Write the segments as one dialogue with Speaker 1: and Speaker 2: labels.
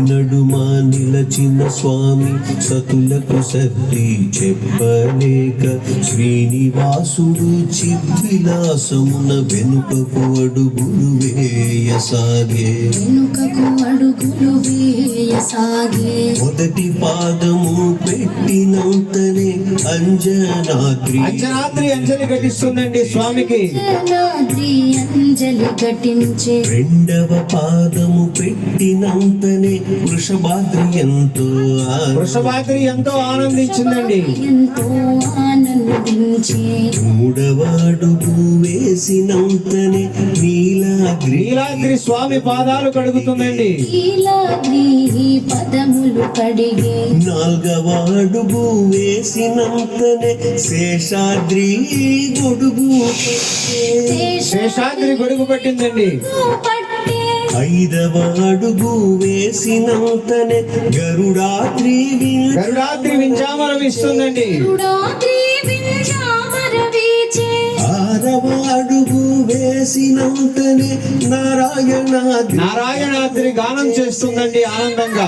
Speaker 1: నడుమా నిలచిన స్వామి సతులకు సత్తి చెప్పలేక శ్రీనివాసుడు చిద్విలాసమున వెనుకకు అడుగులు వేయసాగే మొదటి పాదము పెట్టినంతనే అంజనాద్రి
Speaker 2: అంజలి ఘటిస్తుందండి స్వామికి.
Speaker 3: అంజలి ఘటించే
Speaker 1: రెండవ పాదము పెట్టినంతనే వృషభాద్రి ఎంతో ఆనందించిందండి.
Speaker 3: ఎంతో ఆనందించి
Speaker 1: మూడవ అడుగు వేసినంతనే నీలాద్రి
Speaker 2: స్వామి పాదాలు కడుగుతుందండి.
Speaker 3: నీలాద్రి పదములు కడిగే
Speaker 1: నాలుగవ అడుగు వేసినంతనే శేషాద్రి
Speaker 2: గొడుగు పట్టిందండి.
Speaker 1: ఐదవ అడుగు వేసినంతనే గరుడాద్రి
Speaker 2: వింజామరం ఇస్తుందండి.
Speaker 1: ఆరవ అడుగు వేసినంతనే
Speaker 2: నారాయణాద్రి గానం చేస్తుందండి ఆనందంగా.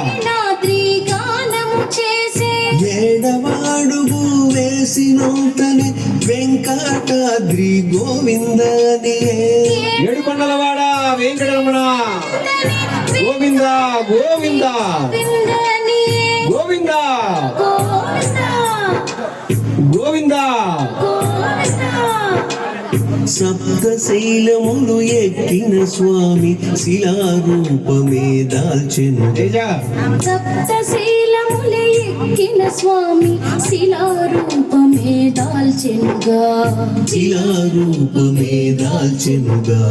Speaker 1: ఏడవ అడుగు వేసినంతనే వెంకటాద్రి గోవిందని.
Speaker 2: ఏడుకొండలవాడ వెంకటరమణ గోవింద గోవింద గోవింద గోవింద.
Speaker 1: సప్తశైలములు ఎక్కిన స్వామి శిలారూపమే దాల్చెను.
Speaker 3: సప్తశైలములు ఎక్కిన స్వామి శిలారూపమే దాల్చెనుగా.